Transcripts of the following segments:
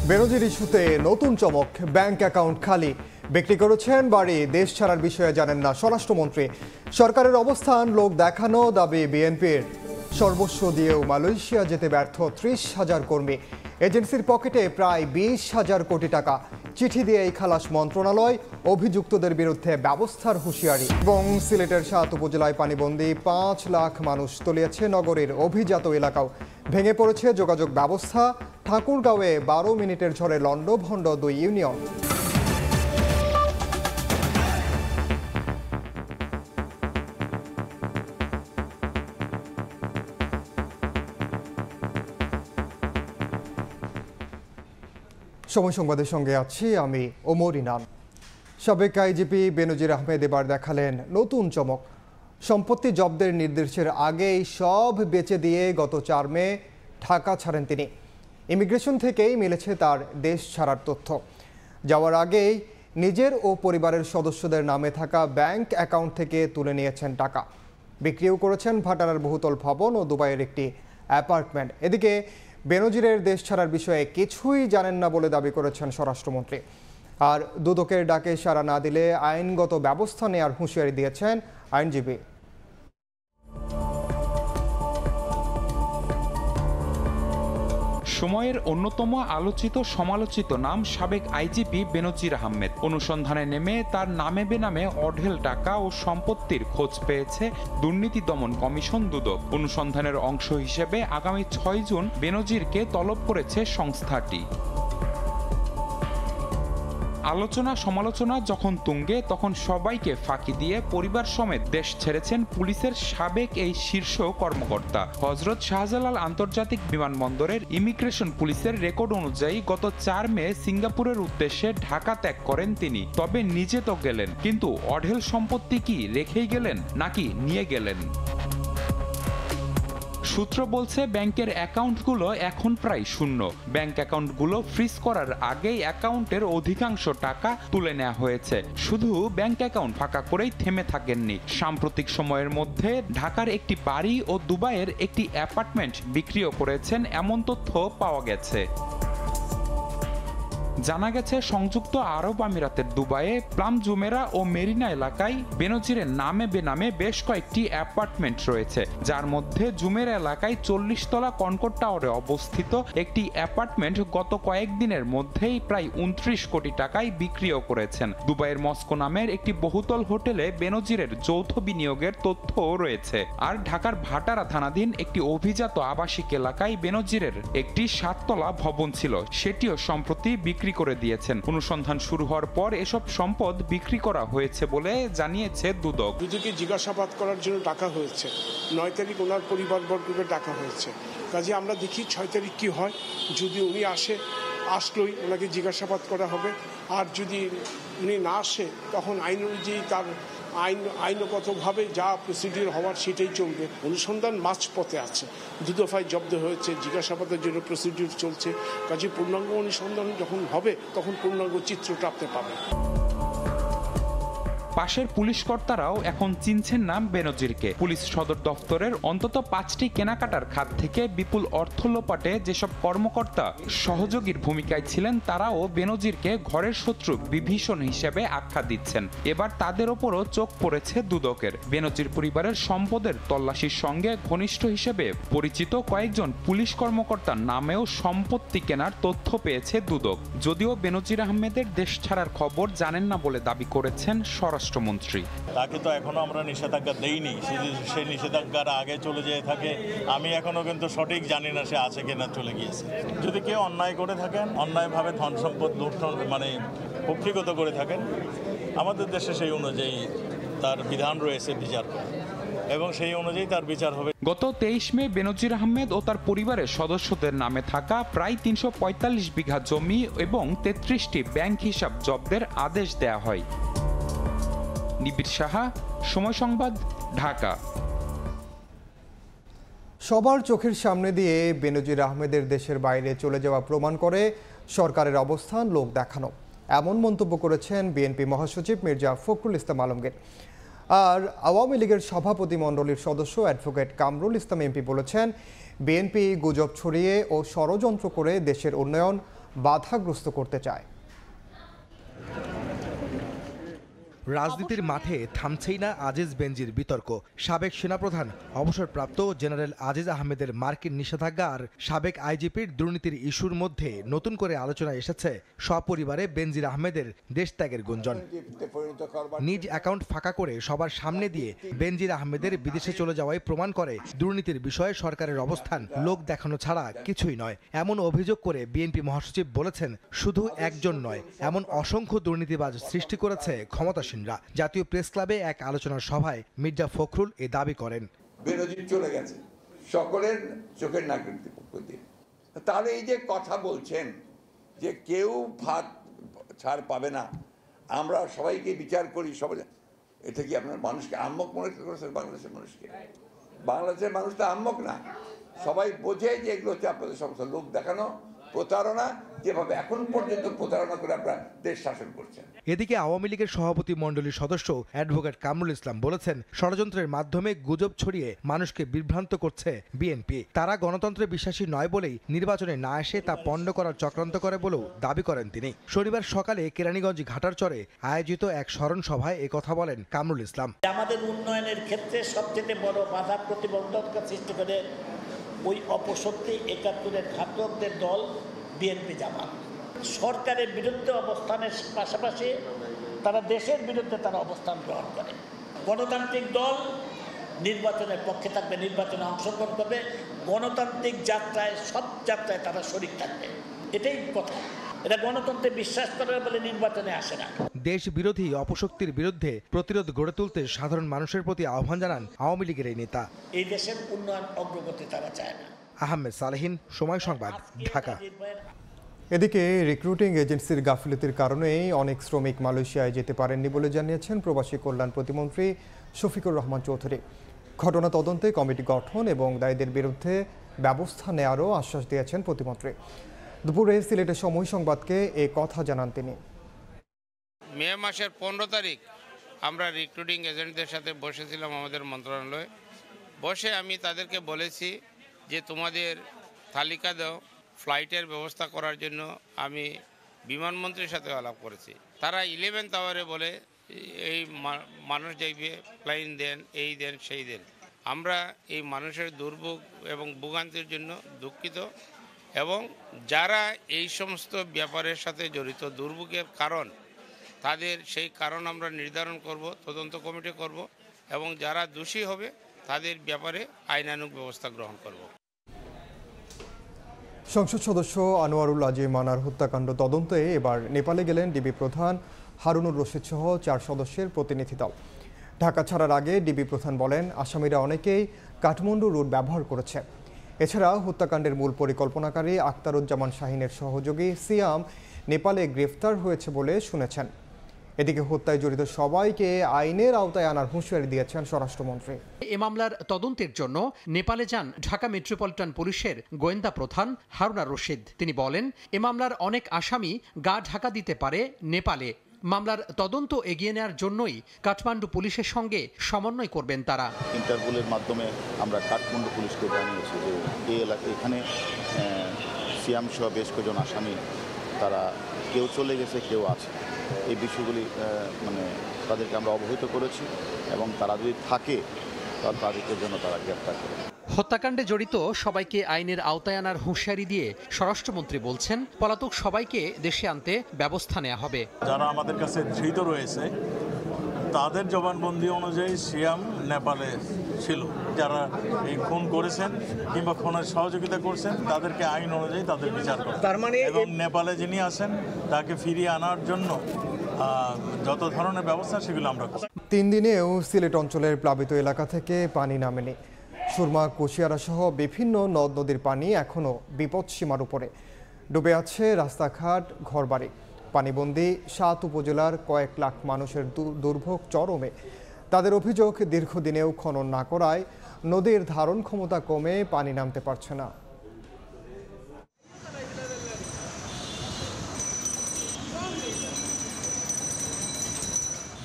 বেনজির ইস্যুতে নতুন চমক, ব্যাংক অ্যাকাউন্ট খালি, বিক্রি করেছেন বাড়ি, দেশ ছাড়ার বিষয়ে জানেন না স্বরাষ্ট্রমন্ত্রী। সরকারের অবস্থান লোক দেখানো, দাবি বিএনপির। সর্বস্ব দিয়েও মালয়েশিয়া যেতে ব্যর্থ 30,000 কর্মী, এজেন্সির পকেটে প্রায় 20,000 কোটি টাকা। চিঠি দিয়ে এই খালাস মন্ত্রণালয়, অভিযুক্তদের বিরুদ্ধে ব্যবস্থার হুঁশিয়ারি। এবং সিলেটের 7 উপজেলায় পানিবন্দী 5 লাখ মানুষ, তলিয়েছে নগরীর অভিজাত এলাকাও। ভেঙে পড়েছে যোগাযোগ ব্যবস্থা। ঠাকুরগাঁওয়ে 12 মিনিটের ঝড়ে লন্ডভন্ড 2 ইউনিয়ন। সময় সংবাদের সঙ্গে আছি আমি ওমর ইনাম। সাবেক আইজিপি বেনজির আহমেদ এবার দেখালেন নতুন চমক। সম্পত্তি জব্দের নির্দেশের আগেই সব বেচে দিয়ে গত 4 মে ঢাকা ছাড়েন তিনি। ইমিগ্রেশন থেকেই মিলেছে তার দেশ ছাড়ার তথ্য। যাওয়ার আগেই নিজের ও পরিবারের সদস্যদের নামে থাকা ব্যাংক অ্যাকাউন্ট থেকে তুলে নিয়েছেন টাকা। বিক্রিও করেছেন ভাটারার বহুতল ভবন ও দুবাইয়ের একটি অ্যাপার্টমেন্ট। এদিকে বেনজিরের দেশ ছাড়ার বিষয়ে কিছুই জানেন না বলে দাবি করেছেন স্বরাষ্ট্রমন্ত্রী। আর দুদকের ডাকে সাড়া না দিলে আইনগত ব্যবস্থা নেওয়ার হুঁশিয়ারি দিয়েছেন আইনজীবী। সময়ের অন্যতম আলোচিত সমালোচিত নাম সাবেক আইজিপি বেনজির আহমেদ। অনুসন্ধানে নেমে তার নামে বেনামে অঢেল টাকা ও সম্পত্তির খোঁজ পেয়েছে দুর্নীতি দমন কমিশন দুদক। অনুসন্ধানের অংশ হিসেবে আগামী 6 জুন বেনজিরকে তলব করেছে সংস্থাটি। আলোচনা সমালোচনা যখন তুঙ্গে, তখন সবাইকে ফাঁকি দিয়ে পরিবার সমেত দেশ ছেড়েছেন পুলিশের সাবেক এই শীর্ষ কর্মকর্তা। হযরত শাহজালাল আন্তর্জাতিক বিমানবন্দরের ইমিগ্রেশন পুলিশের রেকর্ড অনুযায়ী গত 4 মে সিঙ্গাপুরের উদ্দেশ্যে ঢাকা ত্যাগ করেন তিনি। তবে নিজে তো গেলেন, কিন্তু অঢেল সম্পত্তি কি রেখেই গেলেন নাকি নিয়ে গেলেন? সূত্র বলছে ব্যাংকের অ্যাকাউন্টগুলো এখন প্রায় শূন্য। ব্যাংক অ্যাকাউন্টগুলো ফ্রিজ করার আগেই অ্যাকাউন্টের অধিকাংশ টাকা তুলে নেওয়া হয়েছে। শুধু ব্যাংক অ্যাকাউন্ট ফাঁকা করেই থেমে থাকেননি। সাম্প্রতিক সময়ের মধ্যে ঢাকার একটি বাড়ি ও দুবাইয়ের একটি অ্যাপার্টমেন্ট বিক্রিও করেছেন, এমন তথ্য পাওয়া গেছে। জানা গেছে সংযুক্ত আরব আমিরাতের দুবাইয়ে প্লাম জুমেরা ও মেরিনা এলাকায় বেনজিরের নামে বেনামে বেশ কয়েকটি অ্যাপার্টমেন্ট রয়েছে, যার মধ্যে জুমেরা এলাকায় 40 তলা কনকর্ড টাওয়ারে অবস্থিত একটি অ্যাপার্টমেন্ট গত কয়েকদিনের মধ্যেই প্রায় 29 কোটি টাকায় বিক্রিও করেছেন। দুবাইয়ের মস্কো নামের একটি বহুতল হোটেলে বেনজিরের যৌথ বিনিয়োগের তথ্যও রয়েছে। আর ঢাকার ভাটারা থানাধীন একটি অভিজাত আবাসিক এলাকায় বেনজিরের একটি 7 তলা ভবন ছিল, সেটিও সম্প্রতি বিক্রি করে দিয়েছেন। অনুসন্ধান শুরু হওয়ার পর এসব সম্পদ বিক্রি করা হয়েছে বলে জানিয়েছে দুদক। দুদকে জিজ্ঞাসাবাদ করার জন্য ডাকা হয়েছে। 9 তারিখ ওনার পরিবারবর্গকে ডাকা হয়েছে। কাজে আমরা দেখি 6 তারিখ কি হয়। যদি উনি আসলেই ওনাকে জিজ্ঞাসাবাদ করা হবে। আর যদি উনি না আসে, তখন আইন অনুযায়ী তার আইনগতভাবে যা প্রসিডিউর হওয়ার সেটাই চলবে। অনুসন্ধান মাঝপথে আছে, 2 দফায় জব্দ হয়েছে, জিজ্ঞাসাবাদের জন্য প্রসিডিউর চলছে। কাজে পূর্ণাঙ্গ অনুসন্ধান যখন হবে, তখন পূর্ণাঙ্গ চিত্রটা আপনি পাবেন। পাশের পুলিশ কর্তারাও এখন চিনছেন না বেনজিরকে। পুলিশ সদর দফতরের অন্তত 5টি কেনাকাটার খাত থেকে বিপুল অর্থ লোপাটে যেসব কর্মকর্তা সহযোগীর ভূমিকায় ছিলেন, তারাও বেনজিরকে ঘরের শত্রু বিভীষণ হিসেবে আখ্যা দিচ্ছেন। এবার তাদের ওপরও চোখ পড়েছে দুদকের। বেনজির পরিবারের সম্পদের তল্লাশির সঙ্গে ঘনিষ্ঠ হিসেবে পরিচিত কয়েকজন পুলিশ কর্মকর্তার নামেও সম্পত্তি কেনার তথ্য পেয়েছে দুদক। যদিও বেনজির আহমেদের দেশ ছাড়ার খবর জানেন না বলে দাবি করেছেন স্বরাষ্ট্রমন্ত্রী। তাকে তো এখনো আমরা নিষেধাজ্ঞা দেইনি। সেই নিষেধাজ্ঞার আগে চলে যেয়ে থাকে, আমি এখনো কিন্তু সঠিক জানি না সে আছে কিনা চলে গিয়েছে। যদি কেউ অন্যায় করে থাকেন, অন্যায়ভাবে ধন সম্পদ লুণ্ঠন কক্ষিগত করে থাকেন, আমাদের দেশে সেই অনুযায়ী তার বিধান রয়েছে বিচার করা, এবং সেই অনুযায়ী তার বিচার হবে। গত 23 মে বেনজির আহমেদ ও তার পরিবারের সদস্যদের নামে থাকা প্রায় 345 বিঘা জমি এবং 33টি ব্যাংক হিসাব জব্দের আদেশ দেয়া হয়। নিবিড় সাহা, সময় সংবাদ, ঢাকা। সবার চোখের সামনে দিয়ে বেনজির আহমেদের দেশের বাইরে চলে যাওয়া প্রমাণ করে সরকারের অবস্থান লোক দেখানো, এমন মন্তব্য করেছেন বিএনপি মহাসচিব মির্জা ফখরুল ইসলাম আলমগীর। আর আওয়ামী লীগের সভাপতি মণ্ডলীর সদস্য অ্যাডভোকেট কামরুল ইসলাম এমপি বলেছেন, বিএনপি গুজব ছড়িয়ে ও ষড়যন্ত্র করে দেশের উন্নয়ন, বাধাগ্রস্ত করতে চায়। রাজনীতির মাঠে থামছেই না আজিজ বেনজির বিতর্ক। সাবেক সেনাপ্রধান অবসরপ্রাপ্ত জেনারেল আজিজ আহমেদের মার্কিন নিষেধাজ্ঞা আর সাবেক আইজিপির দুর্নীতির ইস্যুর মধ্যে নতুন করে আলোচনায় এসেছে সপরিবারে বেনজির আহমেদের দেশত্যাগের গুঞ্জন। নিজ অ্যাকাউন্ট ফাঁকা করে সবার সামনে দিয়ে বেনজির আহমেদের বিদেশে চলে যাওয়াই প্রমাণ করে দুর্নীতির বিষয়ে সরকারের অবস্থান লোক দেখানো ছাড়া কিছুই নয়। এমন অভিযোগ করে বিএনপি মহাসচিব বলেছেন, শুধু একজন নয়, এমন অসংখ্য দুর্নীতিবাজ সৃষ্টি করেছে ক্ষমতাসীন। জাতীয় প্রেস ক্লাবে এক আলোচনার সভায় মির্জা ফখরুল এ দাবি করেন। বেনজির চলে গেছে সকলের চোখের নাগরিকদের পক্ষ দিয়ে, তাহলে এই যে কথা বলছেন যে কেউ ভাত ছাড় পাবে না, আমরা সবাইকে বিচার করি, সবাই, এটা কি আপনার মানুষকে আহম্মক মনে করেছেন? বাংলাদেশের মানুষকে, বাংলাদেশের মানুষ তো আহম্মক না, সবাই বোঝে যে এগুলো হচ্ছে আপনাদের সমস্ত লোক দেখানো প্রতারণা, যেভাবে এখন পর্যন্ত প্রতারণা করে আপনারা দেশ শাসন করছেন। এদিকে আওয়ামী লীগের সভাপতি মণ্ডলীর সদস্য অ্যাডভোকেট কামরুল ইসলাম বলেছেন, ষড়যন্ত্রের মাধ্যমে গুজব ছড়িয়ে মানুষকে বিভ্রান্ত করছে বিএনপি। তারা গণতন্ত্রে বিশ্বাসী নয় বলেই নির্বাচনে না এসে তা পণ্ড করার চক্রান্ত করে বলেও দাবি করেন তিনি। শনিবার সকালে কেরানীগঞ্জ ঘাটারচরে আয়োজিত এক স্মরণ সভায় একথা বলেন কামরুল ইসলাম। আমাদের উন্নয়নের ক্ষেত্রে সবচেয়ে বড় বাধা প্রতিবন্ধকতা সৃষ্টি করে ওই অপশক্তি ৭১-এর ঘাতকদের দল বিএনপি জামাত। সরকারের বিরুদ্ধে অবস্থানের পাশাপাশি তারা দেশের বিরুদ্ধে তারা অবস্থান গ্রহণ করে। গণতান্ত্রিক দল নির্বাচনের পক্ষে থাকবে, নির্বাচনে অংশগ্রহণ করবে, গণতান্ত্রিক যাত্রায় সব যাত্রায় তারা শরীক থাকবে, এটাই কথা। এটা গণতন্ত্রে বিশ্বাস করে বলে নির্বাচনে আসে না। দেশ বিরোধী অপশক্তির বিরুদ্ধে প্রতিরোধ গড়ে তুলতে সাধারণ মানুষের প্রতি আহ্বান জানান আওয়ামী লীগের এই নেতা। এই দেশের উন্নয়ন অগ্রগতি তারা চায় না। আহমেদ সালেহিন, সময় সংবাদ, ঢাকা। এদিকে রিক্রুটিং এজেন্সির গাফিলতির কারণেই অনেক শ্রমিক মালয়েশিয়ায় যেতে পারেননি বলে জানিয়েছেন প্রবাসী কল্যাণ প্রতিমন্ত্রী শফিকুর রহমান চৌধুরী। ঘটনা তদন্তে কমিটি গঠন এবং দায়ীদের বিরুদ্ধে ব্যবস্থা নেওয়ারও আশ্বাস দিয়েছেন প্রতিমন্ত্রী। দুপুরে সিলেটের সময় সংবাদকে এ কথা জানান তিনি। মে মাসের 15 তারিখ আমরা রিক্রুটিং এজেন্টদের সাথে বসেছিলাম আমাদের মন্ত্রণালয়ে। বসে আমি তাদেরকে বলেছি যে তোমাদের তালিকা দাও, ফ্লাইটের ব্যবস্থা করার জন্য আমি বিমানমন্ত্রীর সাথে আলাপ করেছি। তারা 11th আওয়ারে বলে এই মানুষ যাইবে, প্লেন দেন, এই দেন, সেই দেন। আমরা এই মানুষের দুর্ভোগ এবং ভোগান্তির জন্য দুঃখিত এবং যারা এই সমস্ত ব্যাপারের সাথে জড়িত, দুর্ভোগের কারণ, তাদের সেই কারণ আমরা নির্ধারণ করব, তদন্ত কমিটি করব এবং যারা দোষী হবে তাদের ব্যাপারে আইনানুগ ব্যবস্থা গ্রহণ করব। সংসদ সদস্য আনোয়ারুল আজিম মানার হত্যাকাণ্ড তদন্তে এবার নেপালে গেলেন ডিবি প্রধান হারুনুর রশিদ সহ 4 সদস্যের প্রতিনিধি দল। ঢাকা ছাড়ার আগে ডিবি প্রধান বলেন, আসামিরা অনেকেই কাঠমান্ডু রুট ব্যবহার করেছে। এছাড়া হত্যাকাণ্ডের মূল পরিকল্পনাকারী আখতারুজ্জামান শাহিনের সহযোগী সিয়াম নেপালে গ্রেফতার হয়েছে বলে শুনেছেন। এদিকে হত্যায় জড়িত সবাইকে আইনের আওতায় আনার হুঁশিয়ারি দিয়েছেন স্বরাষ্ট্রমন্ত্রী। এ মামলার তদন্তের জন্য নেপালে যান ঢাকা মেট্রোপলিটন পুলিশের গোয়েন্দা প্রধান হারুনুর রশিদ। তিনি বলেন, এ মামলার অনেক আসামি গা ঢাকা দিতে পারে নেপালে। মামলার তদন্ত এগিয়ে নেওয়ার জন্যই কাঠমান্ডু পুলিশের সঙ্গে সমন্বয় করবেন তারা। ইন্টারপোলের মাধ্যমে আমরা কাঠমান্ডু পুলিশকে জানিয়েছি যে এই এলাকায় এখানে সিয়াম সহ বেশ কয়েকজন আসামি, তারা কেউ চলে গেছে, কেউ আছে। এই বিষয়গুলি তাদেরকে আমরা অবহিত করেছি এবং তারা যদি থাকে তাদেরকে জন্য তারা গ্রেপ্তার করে। হত্যাকাণ্ডে জড়িত সবাইকে আইনের আওতায় আনার হুঁশিয়ারি দিয়ে স্বরাষ্ট্রমন্ত্রী বলছেন, পলাতক সবাইকে দেশে আনতে ব্যবস্থা নেওয়া হবে। যারা আমাদের কাছে ধৃত রয়েছে তাদের জবানবন্দি অনুযায়ী সিয়াম নেপালে ছিল। যারা এই খুন করেছেন কিংবা খুনের সহযোগিতা করছেন তাদেরকে আইন অনুযায়ী তাদের বিচার করে। তার মানে এবং নেপালে যিনি আছেন তাকে ফিরিয়ে আনার জন্য যত ধরনের ব্যবস্থা সেগুলো আমরা করব। 3 দিনেও সিলেট অঞ্চলের প্লাবিত এলাকা থেকে পানি নামেনি। সুরমা, কুশিয়ারা সহ বিভিন্ন নদ নদীর পানি এখনও বিপদসীমার উপরে। ডুবে আছে রাস্তাঘাট, ঘরবাড়ি। পানিবন্দী 7 উপজেলার কয়েক লাখ মানুষের দুর্ভোগ চরমে। তাদের অভিযোগ, দীর্ঘদিনেও খনন না করায় নদীর ধারণ ক্ষমতা কমে পানি নামতে পারছে না।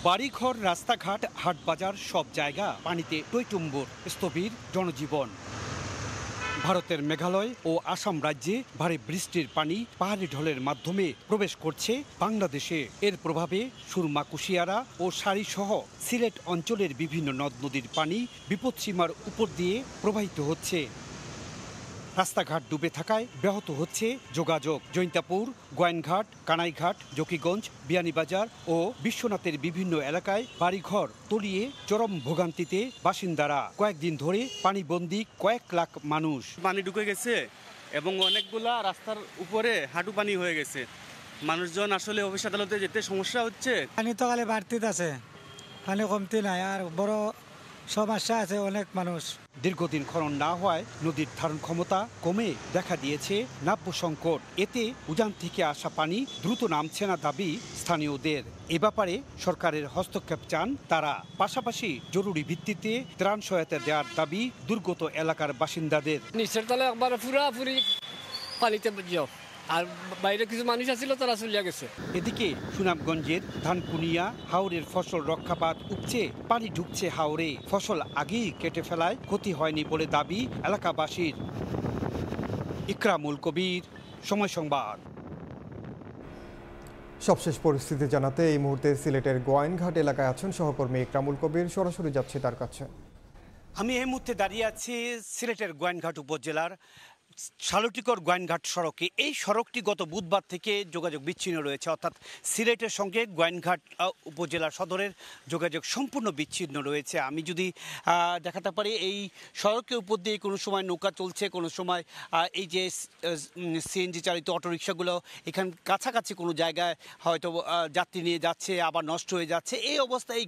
বাড়িঘর, রাস্তাঘাট, হাটবাজার সব জায়গা পানিতে টইটুম্বুর, স্থবির জনজীবন। ভারতের মেঘালয় ও আসাম রাজ্যে ভারী বৃষ্টির পানি পাহাড়ি ঢলের মাধ্যমে প্রবেশ করছে বাংলাদেশে। এর প্রভাবে সুরমা, কুশিয়ারা ও সারি সহ সিলেট অঞ্চলের বিভিন্ন নদ নদীর পানি বিপদসীমার উপর দিয়ে প্রবাহিত হচ্ছে। রাস্তাঘাট ডুবে থাকায় ব্যাহত হচ্ছে যোগাযোগ। জৈন্তাপুর, গোয়াইনঘাট, কানাইঘাট, জকিগঞ্জ, বিয়ানীবাজার ও বিশ্বনাথের বিভিন্ন এলাকায় বাড়িঘর তলিয়ে চরম ভোগান্তিতে বাসিন্দারা। কয়েকদিন ধরে পানিবন্দী কয়েক লাখ মানুষ। পানি ঢুকে গেছে এবং অনেকগুলা রাস্তার উপরে হাঁটু পানি হয়ে গেছে। মানুষজন আসলে অফিস আদালতে যেতে সমস্যা হচ্ছে। পানি তো খালি বাড়তি আছে, পানি কমতি নাই, আর বড় সমস্যা আছে অনেক মানুষ। দীর্ঘদিন খনন না হওয়ায় নদীর ধারণ ক্ষমতা কমে দেখা দিয়েছে নাব্য সংকট। এতে উজান থেকে আসা পানি দ্রুত নামছে না দাবি স্থানীয়দের। এ ব্যাপারে সরকারের হস্তক্ষেপ চান তারা। পাশাপাশি জরুরি ভিত্তিতে ত্রাণ সহায়তা দেওয়ার দাবি দুর্গত এলাকার বাসিন্দাদের। নিচের তলে একবার পুরাপুরি পানিতে যাও, আর বাইরে কিছু মানুষ আছিল তারা চলিয়া গেছে। এদিকে সুনামগঞ্জের ধানকুনিয়া হাওরের ফসল রক্ষাপাত উপচে পানি ঢুকছে হাওরে। ফসল আগেই কেটে ফেলায় ক্ষতি হয়নি বলে দাবি এলাকাবাসীর। ইকরামুল কবির, সময় সংবাদ। সবশেষ পরিস্থিতি জানাতে এই মুহূর্তে সিলেটের গোয়াইনঘাট এলাকায় আছেন সহকর্মী ইকরামুল কবির। সরাসরি যাচ্ছি তার কাছে। আমি এই মুহূর্তে দাঁড়িয়ে আছি সিলেটের গোয়াইনঘাট উপজেলার শালুটিকর গোয়াইনঘাট সড়কে। এই সড়কটি গত বুধবার থেকে যোগাযোগ বিচ্ছিন্ন রয়েছে, অর্থাৎ সিলেটের সঙ্গে গোয়াইনঘাট উপজেলা সদরের যোগাযোগ সম্পূর্ণ বিচ্ছিন্ন রয়েছে। আমি যদি দেখাতে পারি, এই সড়কের উপর দিয়ে কোনো সময় নৌকা চলছে, কোনো সময় এই যে সিএনজি চালিত অটোরিকশাগুলো এখান কাছাকাছি কোনো জায়গায় হয়তো যাত্রী নিয়ে যাচ্ছে, আবার নষ্ট হয়ে যাচ্ছে। এই অবস্থায়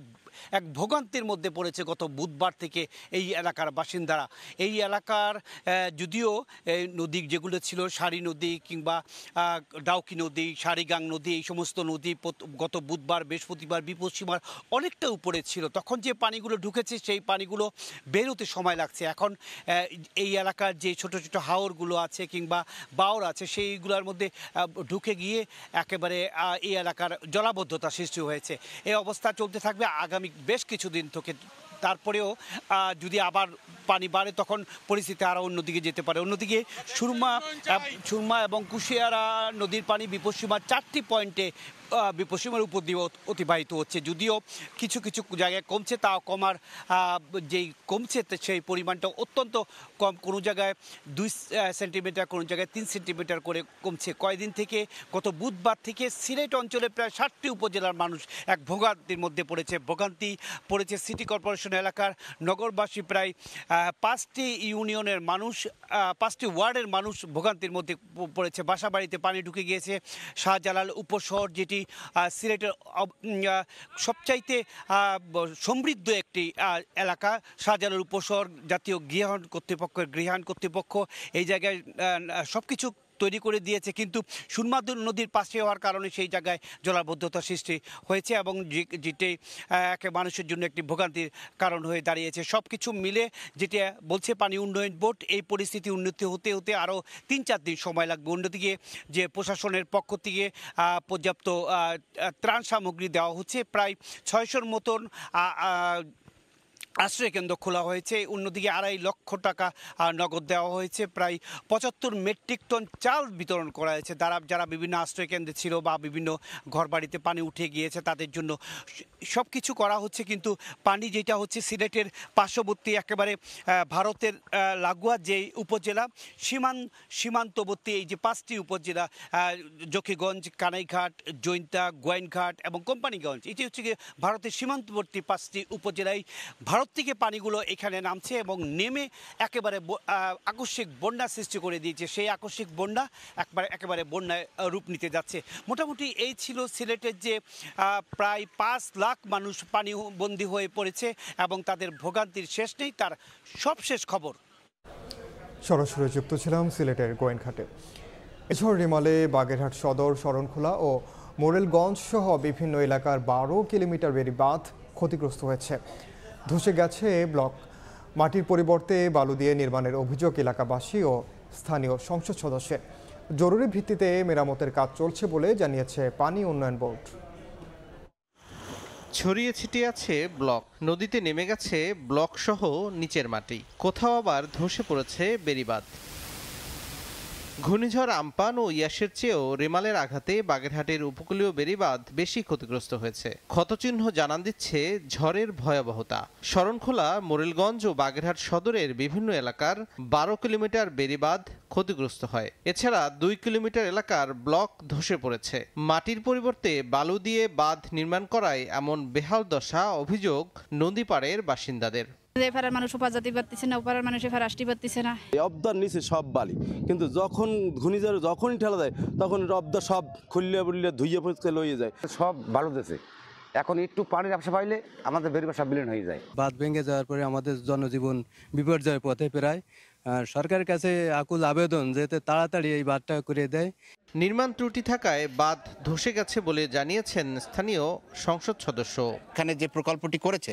এক ভোগান্তির মধ্যে পড়েছে গত বুধবার থেকে এই এলাকার বাসিন্দারা। এই এলাকার যদিও নদী যেগুলো ছিল, সারি নদী কিংবা ডাউকি নদী, সারিগাং নদী, এই সমস্ত নদী গত বুধবার বৃহস্পতিবার বিপদসীমার অনেকটা উপরে ছিল। তখন যে পানিগুলো ঢুকেছে সেই পানিগুলো বেরোতে সময় লাগছে। এখন এই এলাকার যে ছোট ছোট হাওরগুলো আছে কিংবা বাওর আছে, সেইগুলোর মধ্যে ঢুকে গিয়ে একেবারে এই এলাকার জলাবদ্ধতা সৃষ্টি হয়েছে। এই অবস্থা চলতে থাকবে আগামী বেশ কিছুদিন থেকে। তারপরেও যদি আবার পানি বাড়ে তখন পরিস্থিতি আরও অন্যদিকে যেতে পারে। অন্যদিকে সুরমা এবং কুশিয়ারা নদীর পানি বিপদসীমার 4টি পয়েন্টে বিপদসীমার উপর দিয়ে অতিবাহিত হচ্ছে। যদিও কিছু কিছু জায়গায় কমছে, তাও কমার যেই কমছে সেই পরিমাণটা অত্যন্ত কম। কোনো জায়গায় 2 সেন্টিমিটার, কোনো জায়গায় 3 সেন্টিমিটার করে কমছে। কয়েকদিন থেকে গত বুধবার থেকে সিলেট অঞ্চলে প্রায় 60টি উপজেলার মানুষ এক ভোগান্তির মধ্যে ভোগান্তি পড়েছে সিটি কর্পোরেশন এলাকার নগরবাসী। প্রায় 5টি ইউনিয়নের মানুষ, 5টি ওয়ার্ডের মানুষ ভোগান্তির মধ্যে পড়েছে। বাসা বাড়িতে পানি ঢুকে গিয়েছে। শাহজালাল উপশহর, যেটি সিলেটের সবচাইতে সমৃদ্ধ একটি এলাকা, শাহজালাল উপশহর জাতীয় গৃহায়ণ কর্তৃপক্ষ এই জায়গায় সব কিছু তৈরি করে দিয়েছে, কিন্তু সুরমা নদীর পাশে হওয়ার কারণে সেই জায়গায় জলাবদ্ধতা সৃষ্টি হয়েছে এবং যেটি মানুষের জন্য একটি ভোগান্তির কারণ হয়ে দাঁড়িয়েছে। সব কিছু মিলে যেটা বলছে পানি উন্নয়ন বোর্ড, এই পরিস্থিতি উন্নতি হতে হতে আরও 3-4 দিন সময় লাগবে। অন্যদিকে যে প্রশাসনের পক্ষ থেকে পর্যাপ্ত ত্রাণ সামগ্রী দেওয়া হচ্ছে, প্রায় 600-র মতন আশ্রয় কেন্দ্র খোলা হয়েছে। অন্যদিকে 2.5 লক্ষ টাকা নগদ দেওয়া হয়েছে। প্রায় 75 মেট্রিক টন চাল বিতরণ করা হয়েছে। যারা বিভিন্ন আশ্রয় কেন্দ্রে ছিল বা বিভিন্ন ঘরবাড়িতে পানি উঠে গিয়েছে তাদের জন্য সব কিছু করা হচ্ছে। কিন্তু পানি যেটা হচ্ছে সিলেটের পার্শ্ববর্তী একেবারে ভারতের লাগোয়া যে উপজেলা, সীমান্তবর্তী এই যে 5টি উপজেলা, জকিগঞ্জ, কানাইঘাট, জৈন্তা, গোয়াইনঘাট এবং কোম্পানিগঞ্জ, এটি হচ্ছে ভারতের সীমান্তবর্তী 5টি উপজেলায় ভারত থেকে পানিগুলো এখানে নামছে এবং নেমে একেবারে আকস্মিক বন্যা সৃষ্টি করে দিয়েছে। সেই আকস্মিক বন্যা একেবারে বন্যায় রূপ নিতে যাচ্ছে। মোটামুটি এই ছিল সিলেটের যে প্রায় 5 লাখ মানুষ পানিবন্দী হয়ে পড়েছে এবং তাদের ভোগান্তির শেষ নেই, তার সবশেষ খবর। সরাসরি যুক্ত ছিলাম সিলেটের গোয়াইনঘাটে। এছাড়া রিমালে বাগেরহাট সদর, শরণখোলা ও মোরেলগঞ্জ সহ বিভিন্ন এলাকার 12 কিলোমিটার বেড়ি বাঁধ ক্ষতিগ্রস্ত হয়েছে। ধসে গেছে ব্লক। মাটির পরিবর্তে বালু দিয়ে নির্মাণের অভিযোগ এলাকাবাসী ও স্থানীয় সংসদ সদস্যের। জরুরি ভিত্তিতে মেরামতের কাজ চলছে বলে জানিয়েছে পানি উন্নয়ন বোর্ড। ছড়িয়ে ছিটিয়ে আছে ব্লক, নদীতে নেমে গেছে ব্লক সহ নিচের মাটি, কোথাও আবার ধসে পড়েছে বেড়িবাঁধ। ঘূর্ণিঝড় আমপান ও ইয়াসের চেয়েও রেমালের আঘাতে বাগেরহাটের উপকূলীয় বেড়িবাঁধ বেশি ক্ষতিগ্রস্ত হয়েছে। ক্ষতচিহ্ন জানান দিচ্ছে ঝড়ের ভয়াবহতা। শরণখোলা, মোরেলগঞ্জ ও বাগেরহাট সদরের বিভিন্ন এলাকার 12 কিলোমিটার বেড়িবাঁধ ক্ষতিগ্রস্ত হয়। এছাড়া 2 কিলোমিটার এলাকার ব্লক ধসে পড়েছে। মাটির পরিবর্তে বালু দিয়ে বাঁধ নির্মাণ করায় এমন বেহাল দশা অভিযোগ নদীপাড়ের বাসিন্দাদের। এপারের মানুষ ওপার যেতে পারতেছে না, ওপারের মানুষ এপার আসতে পারতেছে না। অবদার নিচে সব বালি, কিন্তু যখন ঘূর্ণিঝড় যখনই ঠেলা যায় তখন অবদার সব খুললে বুললে ধুইয়ে পড়তে লইয়ে যায়, সব বালু দেশে। এখন একটু পানির আশা পাইলে আমাদের বেড়িবাঁধ সব বিলীন হয়ে যায়। বাঁধ ভেঙে যাওয়ার পরে আমাদের জনজীবন বিপর্যয়ের পথে প্রায়। সরকারের কাছে আকুল আবেদন যাতে তাড়াতাড়ি এই বাঁধটা করে দেয়। নির্মাণ ত্রুটি থাকায় বাঁধ ধসে গেছে বলে জানিয়েছেন স্থানীয় সংসদ সদস্য। এখানে যে প্রকল্পটি করেছে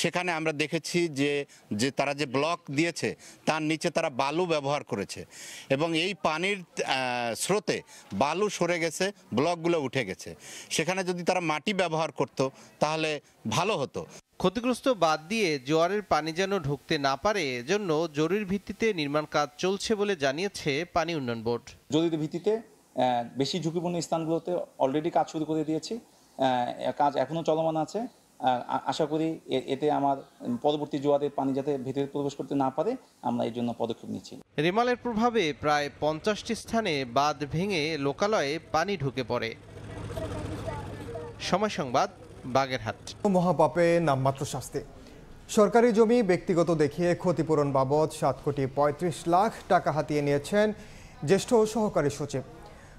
সেখানে আমরা দেখেছি যে তারা যে ব্লক দিয়েছে তার নিচে তারা বালু ব্যবহার করেছে এবং এই পানির স্রোতে বালু সরে গেছে, ব্লকগুলো উঠে গেছে। সেখানে যদি তারা মাটি ব্যবহার করত তাহলে ভালো হতো। ক্ষতিগ্রস্ত বাঁধ দিয়ে জোয়ারের পানি যেন ঢুকতে না পারে এজন্য জরুরি ভিত্তিতে নির্মাণ কাজ চলছে বলে জানিয়েছে পানি উন্নয়ন বোর্ড। জরুরি ভিত্তিতে বেশি ঝুঁকিপূর্ণ স্থানগুলোতে অলরেডি কাজ শুরু করে দিয়েছি, কাজ এখনও চলমান আছে। আশা করি এতে আমার পরবর্তী জোয়ারের পানি যাতে ভেতরে প্রবেশ করতে না পারে আমরা এই জন্য পদক্ষেপ নিচ্ছি। রেমালের প্রভাবে প্রায় 50টি স্থানে বাঁধ ভেঙে লোকালয়ে পানি ঢুকে পড়ে। সময় সংবাদ, বাগেরহাট। মহাপাপে নামমাত্র শাস্তি। সরকারি জমি ব্যক্তিগত দেখিয়ে ক্ষতিপূরণ বাবদ 7,35 লাখ টাকা হাতিয়ে নিয়েছেন জ্যেষ্ঠ সহকারী সচিব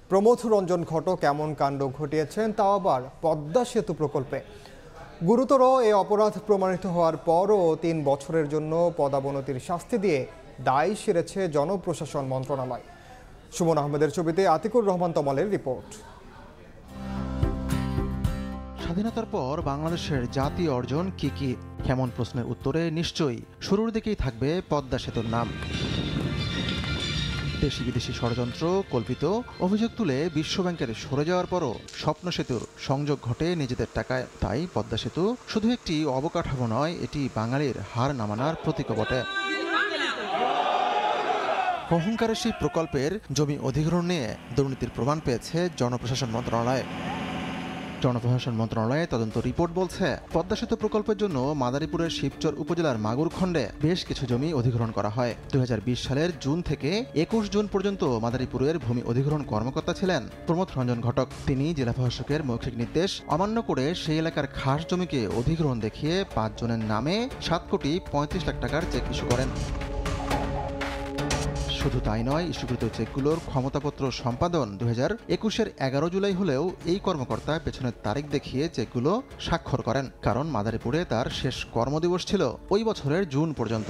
প্রমথ রঞ্জন ঘটক। এমন কাণ্ড ঘটিয়েছেন তাও আবার পদ্মা সেতু প্রকল্পে। গুরুতর এ অপরাধ প্রমাণিত হওয়ার পরও 3 বছরের জন্য পদাবনতির শাস্তি দিয়ে দায় সেরেছে জনপ্রশাসন মন্ত্রণালয়। সুমন আহমেদের ছবিতে আতিকুর রহমান তমালের রিপোর্ট। স্বাধীনতার পর বাংলাদেশের জাতীয় অর্জন কি কি? এমন প্রশ্নের উত্তরে নিশ্চয়ই শুরুর দিকেই থাকবে পদ্মা সেতুর নাম। দেশি বিদেশি ষড়যন্ত্র, কল্পিত অভিযোগ তুলে বিশ্বব্যাংকের সরে যাওয়ার পরও স্বপ্ন সেতুর সংযোগ ঘটে নিজেদের টাকায়। তাই পদ্মা সেতু শুধু একটি অবকাঠামো নয়, এটি বাঙালির হার নামানোর প্রতীক বটে। অহংকারের সেই প্রকল্পের জমি অধিগ্রহণ নিয়ে দুর্নীতির প্রমাণ পেয়েছে জনপ্রশাসন মন্ত্রণালয়। জনপ্রশাসন মন্ত্রণালয়ে তদন্ত রিপোর্ট বলছে, পদ্মা সেতু প্রকল্পের জন্য মাদারীপুরের শিবচর উপজেলার মাগুরখণ্ডে বেশ কিছু জমি অধিগ্রহণ করা হয়। 2020 সালের জুন থেকে 21 জুন পর্যন্ত মাদারীপুরের ভূমি অধিগ্রহণ কর্মকর্তা ছিলেন প্রমথ রঞ্জন ঘটক। তিনি জেলা প্রশাসকের মৌখিক নির্দেশ অমান্য করে সেই এলাকার খাস জমিকে অধিগ্রহণ দেখিয়ে 5 জনের নামে 7,35 লাখ টাকার চেক ইস্যু করেন। শুধু তাই নয়, ইস্যুকৃত চেকগুলোর ক্ষমতাপত্র সম্পাদন 2021-এর 11 জুলাই হলেও এই কর্মকর্তা পেছনের তারিখ দেখিয়ে চেকগুলো স্বাক্ষর করেন, কারণ মাদারীপুরে তার শেষ কর্মদিবস ছিল ওই বছরের জুন পর্যন্ত।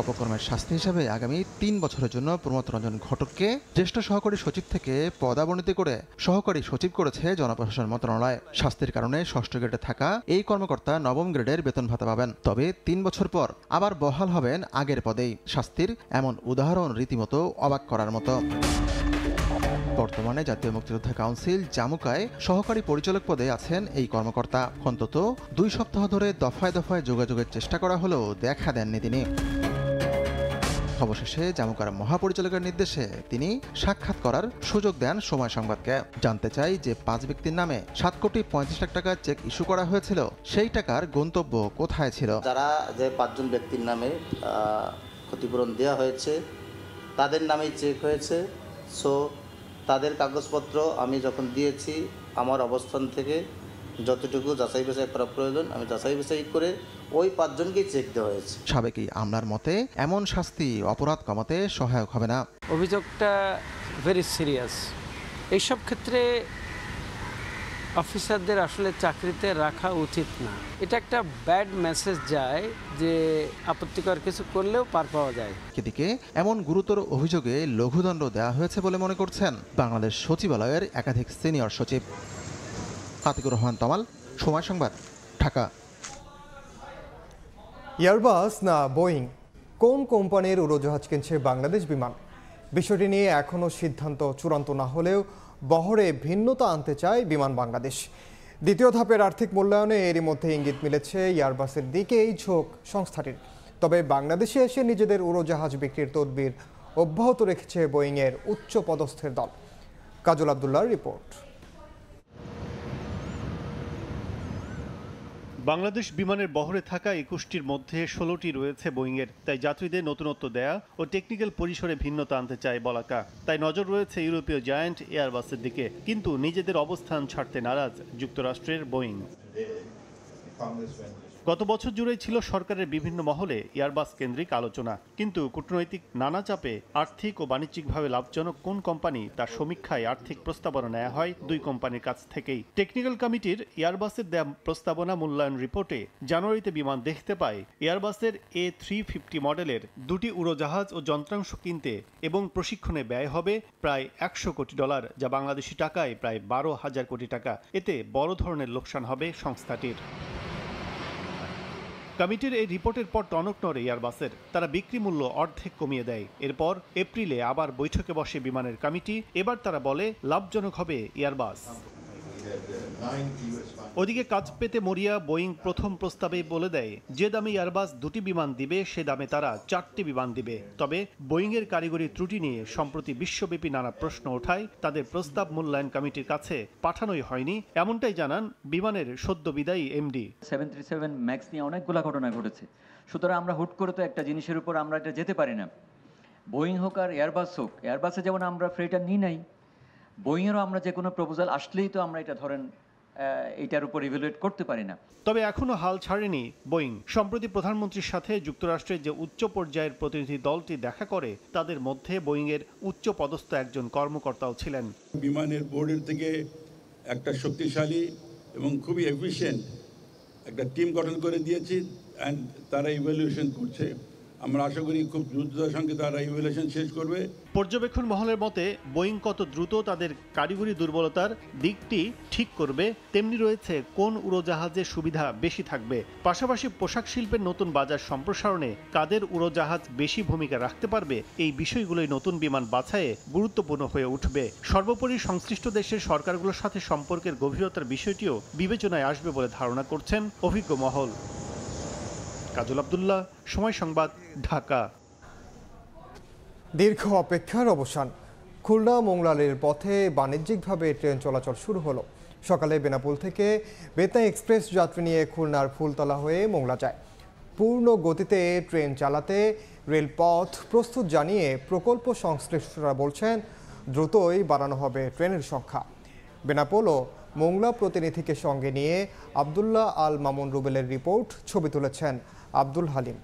অপকর্মের শাস্তি হিসাবে আগামী 3 বছরের জন্য প্রমথ রঞ্জন ঘটককে জ্যেষ্ঠ সহকারী সচিব থেকে পদাবনতি করে সহকারী সচিব করেছে জনপ্রশাসন মন্ত্রণালয়। শাস্তির কারণে 6ষ্ঠ গ্রেডে থাকা এই কর্মকর্তা 9ম গ্রেডের বেতন ভাতা পাবেন, তবে 3 বছর পর আবার বহাল হবেন আগের পদেই। শাস্তির এমন উদাহরণ রীতিমতো অবাক করার মতো। বর্তমানে জাতীয় মুক্তিযোদ্ধা কাউন্সিল জামুকায় সহকারী পরিচালক পদে আছেন এই কর্মকর্তা। অন্তত 2 সপ্তাহ ধরে দফায় দফায় যোগাযোগের চেষ্টা করা হলেও দেখা দেননি তিনি। অবশেষে জামুকার মহাপরিচালকের নির্দেশে তিনি সাক্ষাৎ করার সুযোগ দেন সময় সংবাদকে। জানতে চাই যে 5 ব্যক্তির নামে 7,35 লাখ টাকা চেক ইস্যু করা হয়েছিল, সেই টাকার গন্তব্য কোথায় ছিল? যারা যে 5 জন ব্যক্তির নামে ক্ষতিপূরণ দেওয়া হয়েছে তাদের নামেই চেক হয়েছে। সো তাদের কাগজপত্র আমি যখন দিয়েছি আমার অবস্থান থেকে যতটুকু যাচাই বাছাই করা প্রয়োজন আমি যাচাই বাছাই করে ওই 5 জনকেই চেক দেওয়া হয়েছে। সাবেক আমলার মতে এমন শাস্তি অপরাধ কমাতে সহায়ক হবে না। অভিযোগটা ভেরি সিরিয়াস। এইসব ক্ষেত্রে অফিসারদের আসলে চাকরিতে রাখা উচিত না। এটা একটা ব্যাড মেসেজ যায় যে আপত্তিকর কিছু করলেও পার পাওয়া যায়। এদিকে এমন গুরুতর অভিযোগে লঘুদণ্ড দেওয়া হয়েছে বলে মনে করছেন বাংলাদেশ সচিবালয়ের একাধিক সিনিয়র সচিব। আতিকুর রহমান তমাল, সময় সংবাদ, ঢাকা। এয়ারবাস না বোয়িং, কোন কোম্পানির উড়োজাহাজ কিনছে বাংলাদেশ বিমান? বিষয়টি নিয়ে এখনও সিদ্ধান্ত চূড়ান্ত না হলেও বহরে ভিন্নতা আনতে চায় বিমান বাংলাদেশ। দ্বিতীয় ধাপের আর্থিক মূল্যায়নে এরই মধ্যে ইঙ্গিত মিলেছে এয়ারবাসের দিকেই ঝোঁক সংস্থাটির। তবে বাংলাদেশে এসে নিজেদের উড়োজাহাজ বিক্রির তদবির অব্যাহত রেখেছে বোয়িংয়ের উচ্চ পদস্থের দল। কাজল আব্দুল্লাহর রিপোর্ট। বাংলাদেশ বিমানের বহরে থাকা ২১টির মধ্যে ১৬টি রয়েছে বোয়িংয়ের। তাই যাত্রীদের নতুনত্ব দেয়া ও টেকনিক্যাল পরিসরে ভিন্নতা আনতে চায় বলাকা। তাই নজর রয়েছে ইউরোপীয় জায়ান্ট এয়ারবাসের দিকে, কিন্তু নিজেদের অবস্থান ছাড়তে নারাজ যুক্তরাষ্ট্রের বোয়িং। গত বছর জুড়েই ছিল সরকারের বিভিন্ন মহলে এয়ারবাস কেন্দ্রিক আলোচনা, কিন্তু কূটনৈতিক নানা চাপে আর্থিক ও বাণিজ্যিকভাবে লাভজনক কোন কোম্পানি তার সমীক্ষায় আর্থিক প্রস্তাবনা নেওয়া হয় দুই কোম্পানির কাছ থেকেই। টেকনিক্যাল কমিটির এয়ারবাসের দেয়া প্রস্তাবনা মূল্যায়ন রিপোর্টে জানুয়ারিতে বিমান দেখতে পায় এয়ারবাসের A350 মডেলের দুটি উড়োজাহাজ ও যন্ত্রাংশ কিনতে এবং প্রশিক্ষণে ব্যয় হবে প্রায় $100 কোটি, যা বাংলাদেশি টাকায় প্রায় 12,000 কোটি টাকা। এতে বড় ধরনের লোকসান হবে সংস্থাটির। কমিটির এই রিপোর্টের পর টনক নড়ে এয়ারবাসের। তারা বিক্রি মূল্য অর্ধেক কমিয়ে দেয়। এরপর এপ্রিলে আবার বৈঠকে বসে বিমানের কমিটি। এবার তারা বলে লাভজনক হবে এয়ারবাস। ওদিকে কাজ পেতে মরিয়া বোয়িং প্রথম প্রস্তাবে বলে দেয় যে দামে এয়ারবাস দুটি বিমান দিবে সে দামে তারা 4টি বিমান দিবে। তবে বোয়িংয়ের কারিগরি ত্রুটি নিয়ে সম্প্রতি বিশ্বব্যাপী নানা প্রশ্ন ওঠায় তাদের প্রস্তাব মূল্যায়ন কমিটির কাছে পাঠানোই হয়নি, এমনটাই জানান বিমানের সদ্য বিদায়ী এমডি। 737 ম্যাক্স নিয়ে অনেকগুলো ঘটনা ঘটেছে, সুতরাং আমরা হুট করে তো একটা জিনিসের উপর আমরা এটা যেতে পারি না। বোয়িং হোক আর এয়ারবাস হোক, এয়ারবাসে যেমন আমরা ফ্রেটার নিই নাই, বোয়িংয়েরও আমরা যে কোনো প্রপোজাল আসলেই তো আমরা এটা ধরেন এইটার উপর ইভ্যালুয়েট করতে পারি না। তবে এখনো হাল ছাড়েনি বোয়িং। সম্প্রতি প্রধানমন্ত্রীর সাথে যুক্তরাষ্ট্রের যে উচ্চ পর্যায়ের প্রতিনিধি দলটি দেখা করে তাদের মধ্যে বোয়িংয়ের উচ্চ পদস্থ একজন কর্মকর্তাও ছিলেন। বিমানের বোর্ডের থেকে একটা শক্তিশালী এবং খুবই এফিশিয়েন্ট একটা টিম গঠন করে দিয়েছি, অ্যান্ড তারা ইভ্যালুয়েশন করছে। আমরা আশা করি খুব দ্রুততার সঙ্গে তারা ইভ্যালুয়েশন শেষ করবে। পর্যবেক্ষণ মহলের মতে বোয়িং কত দ্রুত তাদের কারিগরি দুর্বলতার দিকটি ঠিক করবে তেমনি রয়েছে কোন উড়োজাহাজের সুবিধা বেশি থাকবে। পাশাপাশি পোশাক শিল্পের নতুন বাজার সম্প্রসারণে কাদের উড়োজাহাজ বেশি ভূমিকা রাখতে পারবে, এই বিষয়গুলোই নতুন বিমান বাছাইয়ে গুরুত্বপূর্ণ হয়ে উঠবে। সর্বোপরি সংশ্লিষ্ট দেশের সরকারগুলোর সাথে সম্পর্কের গভীরতার বিষয়টিও বিবেচনায় আসবে বলে ধারণা করছেন অভিজ্ঞ মহল। কাজল আব্দুল্লাহ, সময় সংবাদ, ঢাকা। দীর্ঘ অপেক্ষার অবসান। খুলনা মোংলা রেল পথে বাণিজ্যিকভাবে ট্রেন চলাচল শুরু হলো। সকালে বেনাপোল থেকে বেতনা এক্সপ্রেস যাত্রী নিয়ে খুলনার ফুলতলা হয়ে মোংলা যায়। পূর্ণ গতিতে ট্রেন চালাতে রেলপথ প্রস্তুত জানিয়ে প্রকল্প সংশ্লিষ্টরা বলছেন দ্রুতই বাড়ানো হবে ট্রেনের সংখ্যা। বেনাপোল ও মোংলা প্রতিনিধিকে সঙ্গে নিয়ে আবদুল্লাহ আল মামুন রুবেলের রিপোর্ট, ছবি তুলেছেন আব্দুল হালিম।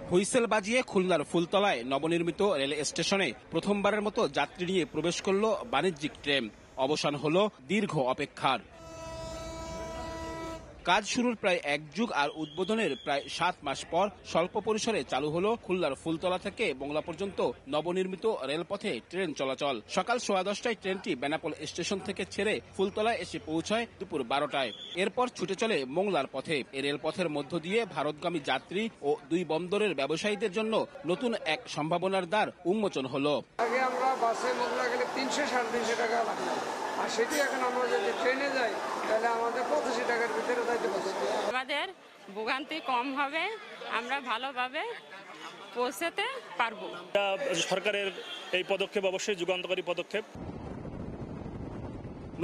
হুইসেল বাজিয়ে খুলনার ফুলতলায় নবনির্মিত রেল স্টেশনে প্রথমবারের মতো যাত্রী নিয়ে প্রবেশ করল বাণিজ্যিক ট্রেন। অবসান হলো দীর্ঘ অপেক্ষার। কাজ শুরুর প্রায় 1 যুগ আর উদ্বোধনের প্রায় 7 মাস পর স্বল্প পরিসরে চালু হলো খুলনার ফুলতলা থেকে মোংলা পর্যন্ত নবনির্মিত রেলপথে ট্রেন চলাচল। সকাল 10:15টায় ট্রেনটি বেনাপোল স্টেশন থেকে ছেড়ে ফুলতলায় এসে পৌঁছায় দুপুর 12টায়। এরপর ছুটে চলে মোংলার পথে। এই রেলপথের মধ্য দিয়ে ভারতগামী যাত্রী ও 2 বন্দরের ব্যবসায়ীদের জন্য নতুন এক সম্ভাবনার দ্বার উন্মোচন হলো। আগে আমরা বাসে মোংলা গেলে 300-350 টাকা লাগতো, আর সেটি এখন আমরা যদি ট্রেনে যাই তাহলে আমাদের 85 টাকার ভিতরে যাইতে পারছি। আমাদের ভোগান্তি কম হবে, আমরা ভালোভাবে পৌঁছাতে পারবো। সরকারের এই পদক্ষেপ অবশ্যই যুগান্তকারী পদক্ষেপ।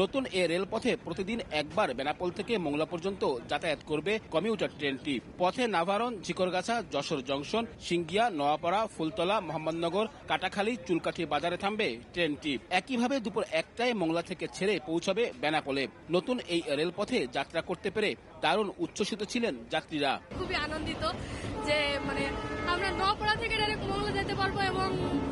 নতুন এ রেলপথে প্রতিদিন একবার বেনাপোল থেকে মোংলা পর্যন্ত যাতায়াত করবে কমিউটার ট্রেনটি। পথে নাভারন, ঝিকরগাছা, যশোর জংশন, সিঙ্গিয়া, নোয়াপাড়া, ফুলতলা, মোহাম্মদনগর, কাটাখালী, চুলকাঠি বাজারে থামবে ট্রেনটি। একইভাবে দুপুর 1টায় মোংলা থেকে ছেড়ে পৌঁছাবে বেনাপোলে। নতুন এই রেলপথে যাত্রা করতে পেরে দারুণ উচ্ছ্বসিত ছিলেন যাত্রীরা। খুবই আনন্দিত যে আমরা নোয়াপাড়া থেকে ডাইরেক্ট মোংলা যেতে পারবো এবং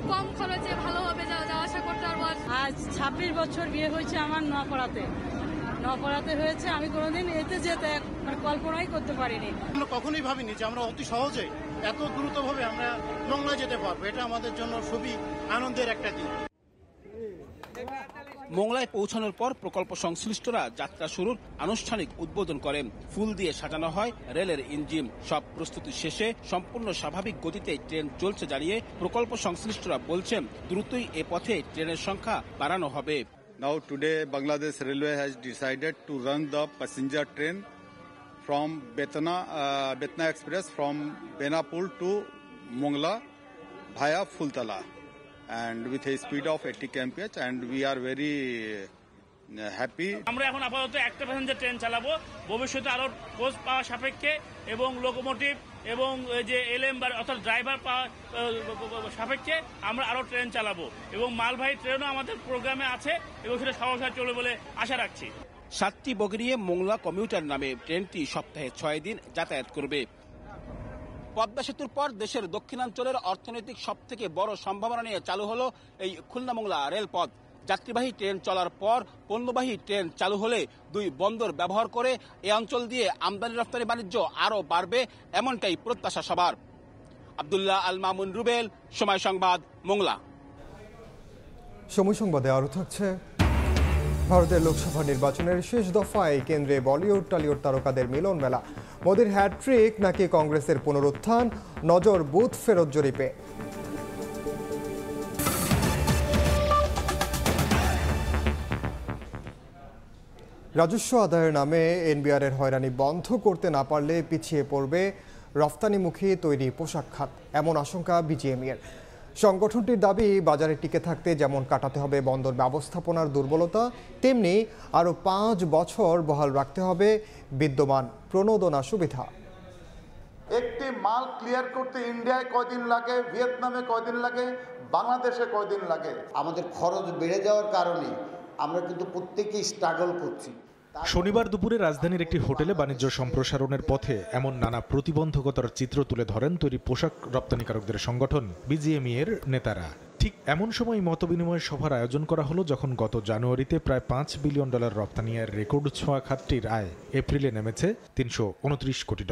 কম খরচে ভালোভাবে যাওয়া আসা করতে পারবো। আজ 26 বছর বিয়ে হয়েছে আমার নোয়াপাড়াতে হয়েছে। আমি কোনোদিন এতে যেতে কল্পনাই করতে পারিনি। আমরা কখনোই ভাবিনি যে আমরা অতি সহজে এত দ্রুতভাবে আমরা মোংলা যেতে পারবো। এটা আমাদের জন্য খুবই আনন্দের একটা দিন। মোংলায় পৌঁছানোর পর প্রকল্প সংশ্লিষ্টরা যাত্রা শুরুর আনুষ্ঠানিক উদ্বোধন করেন। ফুল দিয়ে সাজানো হয় রেলের ইঞ্জিন। সব প্রস্তুতি শেষে সম্পূর্ণ স্বাভাবিক গতিতে ট্রেন চলছে জানিয়ে প্রকল্প সংশ্লিষ্টরা বলছেন দ্রুতই এ পথে ট্রেনের সংখ্যা বাড়ানো হবে। Now today Bangladesh Railway has decided to run the passenger train from Betna Express from Benapul to Mongla via Fultala and with a speed of 80 kmph, and we are very happy. আমরা এখন আপাতত একটা passenger train চালাবো, ভবিষ্যতে আরো post পাওয়া সাপেক্ষে এবং লোকোমোটিভ এবং যে এলএম অর্থাৎ ড্রাইভার পাওয়া সাপেক্ষে আমরা আরো ট্রেন চালাবো এবং মালবাহী ট্রেনও আমাদের প্রোগ্রামে আছে এবং সেটা সহজে চলবে বলে আশা রাখছি। 7টি বগি নিয়ে মোংলা কমিউটার নামে ট্রেনটি সপ্তাহে 6 দিন যাতায়াত করবে। পদ্মা সেতুর পর দেশের দক্ষিণাঞ্চলের অর্থনৈতিক সবথেকে বড় সম্ভাবনা নিয়ে চালু হলো এই খুলনা মোংলা রেলপথ। যাত্রীবাহী ট্রেন চলার পর পণ্যবাহী ট্রেন চালু হলে দুই বন্দর ব্যবহার করে এ অঞ্চল দিয়ে আমদানি রপ্তানি বাণিজ্য আরও বাড়বে, এমনটাই প্রত্যাশা সবার। আব্দুল্লাহ আল মামুন রুবেল, সময় সংবাদ, মোংলা। সময় সংবাদে আরও থাকছে, ভারতের লোকসভা নির্বাচনের শেষ দফায় কেন্দ্রে বলিউড টলিউড তারকাদের মিলন মেলা। মোদির হ্যাটট্রিক নাকি কংগ্রেসের পুনরুত্থান, নজর বুথ ফেরত জরিপে। রাজস্ব আদায়ের নামে এনবিআরের হয়রানি বন্ধ করতে না পারলে পিছিয়ে পড়বে রফতানিমুখী তৈরি পোশাক খাত, এমন আশঙ্কা বিজিএমইএর। সংগঠনটির দাবি, বাজারে টিকে থাকতে যেমন কাটাতে হবে বন্দর ব্যবস্থাপনার দুর্বলতা, তেমনি আরও 5 বছর বহাল রাখতে হবে বিদ্যমান প্রণোদনা সুবিধা। একটি মাল ক্লিয়ার করতে ইন্ডিয়ায় কয়দিন লাগে, ভিয়েতনামে কয়দিন লাগে, বাংলাদেশে কয়দিন লাগে। আমাদের খরচ বেড়ে যাওয়ার কারণে আমরা কিন্তু প্রত্যেকেই স্ট্রাগল করছি। শনিবার দুপুরে রাজধানীর একটি হোটেলে বাণিজ্য সম্প্রসারণের পথে এমন নানা প্রতিবন্ধকতার চিত্র তুলে ধরেন তৈরি পোশাক রপ্তানিকারকদের সংগঠন বিজিএমইএর নেতারা। ঠিক এমন সময় মতবিনিময় সভার আয়োজন করা হলো যখন গত জানুয়ারিতে প্রায় $5 বিলিয়ন রপ্তানি আয়ের রেকর্ড ছোঁয়া খাতটির আয় এপ্রিলে নেমেছে $329 কোটি।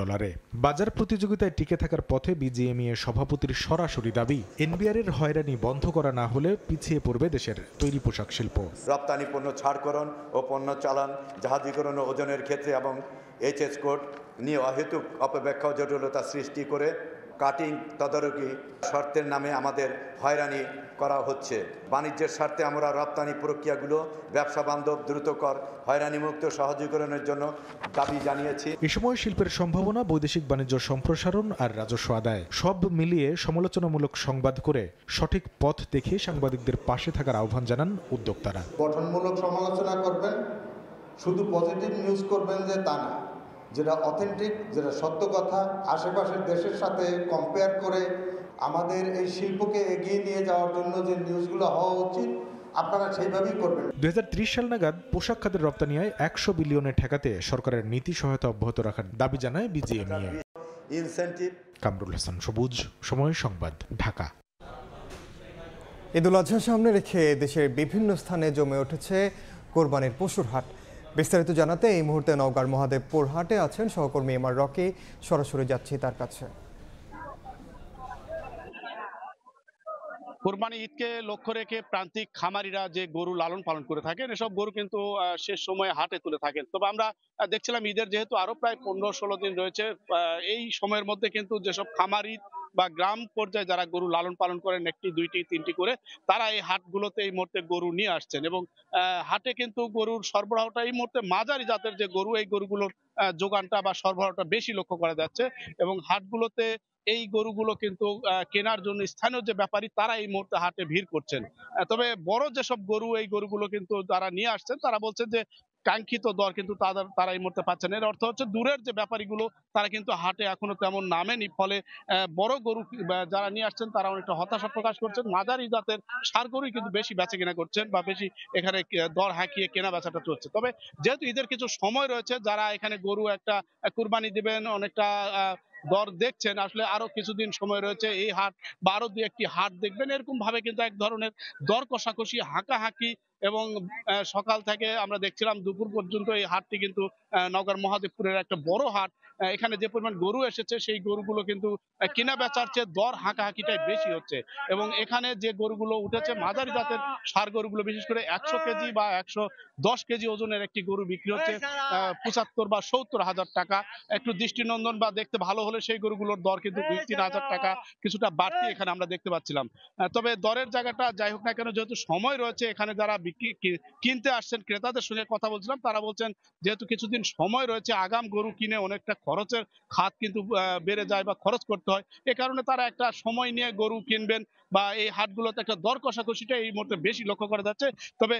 বাজার প্রতিযোগিতায় টিকে থাকার পথে বিজিএমইএ সভাপতির সরাসরি দাবি, এনবিআরের হয়রানি বন্ধ করা না হলে পিছিয়ে পড়বে দেশের তৈরি পোশাক শিল্প। রপ্তানি পণ্য ছাড়করণ ও পণ্য চালান, জাহাজীকরণ ও ওজনের ক্ষেত্রে এবং এইচএস কোড নিয়ে অহেতুক অপব্যাখ্যা ও জটিলতা সৃষ্টি করে কাটিং তদারকি শর্তের নামে আমাদের হয়রানি করা হচ্ছে। বাণিজ্যের স্বার্থে আমরা রপ্তানি প্রক্রিয়াগুলো ব্যবসা বান্ধব, দ্রুতকর, হয়রানিমুক্ত সহজীকরণের জন্য দাবি জানিয়েছি। এ সময় শিল্পের সম্ভাবনা, বৈদেশিক বাণিজ্য সম্প্রসারণ আর রাজস্ব আদায় সব মিলিয়ে সমালোচনামূলক সংবাদ করে সঠিক পথ দেখিয়ে সাংবাদিকদের পাশে থাকার আহ্বান জানান উদ্যোক্তারা। গঠনমূলক সমালোচনা করবেন, শুধু পজিটিভ নিউজ করবেন যে তা না, যেটা অথেন্টিক, যেটা সত্য কথা, আশেপাশের দেশের সাথে কম্পেয়ার করে আমাদের এই শিল্পকে এগিয়ে নিয়ে যাওয়ার জন্য যে নিউজগুলো হওয়া উচিত আপনারা সেইভাবেই করবেন। 2030 সাল নাগাদ পোশাক খাতের রপ্তানি আয় 100 বিলিয়নে ঠেকাতে সরকারের নীতি সহায়তা অব্যাহত রাখার দাবি জানায় বিজিএমইএ। কামরুল হাসান সবুজ, সময় সংবাদ, ঢাকা। ঈদুল আজহা সামনে রেখে দেশের বিভিন্ন স্থানে জমে উঠেছে কোরবানির পশুর হাট। বিস্তারিত জানাতে এই মুহূর্তে নওগাঁর মহাদেবপুর হাটে আছেন সহকর্মী এমআর রকি। সরাসরি যাচ্ছি তার কাছে। কোরবানি ঈদকে লক্ষ্য রেখে প্রান্তিক খামারিরা যে গরু লালন পালন করে থাকেন, এসব গরু কিন্তু শেষ সময়ে হাটে তুলে থাকেন। তবে আমরা দেখছিলাম ঈদের যেহেতু আরো প্রায় 15-16 দিন রয়েছে, এই সময়ের মধ্যে কিন্তু যেসব খামারি বা গ্রাম পর্যায়ে যারা গরু লালন পালন করেন 1টি 2টি 3টি করে, তারা এই হাটগুলোতে এই মুহূর্তে গরু নিয়ে আসছেন এবং হাটে কিন্তু গরুর সরবরাহটা এই মুহূর্তে মাঝারি জাতের যে গরু, এই গরুগুলোর যোগানটা বা সরবরাহটা বেশি লক্ষ্য করা যাচ্ছে এবং হাটগুলোতে এই গরুগুলো কিন্তু কেনার জন্য স্থানীয় যে ব্যাপারী তারা এই মুহূর্তে হাটে ভিড় করছেন। তবে বড় যেসব গরু, এই গরুগুলো কিন্তু যারা নিয়ে আসছেন তারা বলছেন যে কাঙ্ক্ষিত দর কিন্তু তারা এই মুহূর্তে পাচ্ছেন। এর অর্থ হচ্ছে দূরের যে ব্যাপারীগুলো তারা কিন্তু হাটে এখনো তেমন নামেনি, ফলে বড় গরু যারা নিয়ে আসছেন তারা অনেকটা হতাশা প্রকাশ করছেন। মাঝারি জাতের ষাঁড় গরুই কিন্তু বেশি বেচা কেনা করছেন বা বেশি এখানে দর হাঁকিয়ে কেনা বেচাটা চলছে। তবে যেহেতু ঈদের কিছু সময় রয়েছে, যারা এখানে গরু একটা কুরবানি দিবেন, অনেকটা দর দেখছেন, আসলে আরো কিছুদিন সময় রয়েছে, এই হাট বা আরো 2-1টি হাট দেখবেন, এরকম ভাবে কিন্তু এক ধরনের দর কষাকষি, হাঁকাহাঁকি এবং সকাল থেকে আমরা দেখছিলাম দুপুর পর্যন্ত এই হাটটি কিন্তু নওগাঁর মহাদেবপুরের একটা বড় হাট। এখানে যে পরিমাণ গরু এসেছে সেই গরুগুলো কিন্তু কেনা বেচার চেয়ে দর হাঁকাহাঁকিটাই বেশি হচ্ছে এবং এখানে যে গরুগুলো উঠেছে মাঝারি জাতের ষাঁড় গরুগুলো, বিশেষ করে 100 কেজি বা 110 কেজি ওজনের একটি গরু বিক্রি হচ্ছে 75 বা 70 হাজার টাকা। একটু দৃষ্টিনন্দন বা দেখতে ভালো হলে সেই গরুগুলোর দর কিন্তু 2-3 হাজার টাকা কিছুটা বাড়তি এখানে আমরা দেখতে পাচ্ছিলাম। তবে দরের জায়গাটা যাই হোক না কেন, যেহেতু সময় রয়েছে, এখানে যারা কিনতে আসছেন ক্রেতাদের সঙ্গে কথা বলছিলাম, তারা বলছেন যেহেতু কিছুদিন সময় রয়েছে, আগাম গরু কিনে অনেকটা খরচের খাত কিন্তু বেড়ে যায় বা খরচ করতে হয়, এ কারণে তারা একটা সময় নিয়ে গরু কিনবেন বা এই হাটগুলোতে একটা দর কষাকষিটা এই মুহূর্তে বেশি লক্ষ্য করা যাচ্ছে। তবে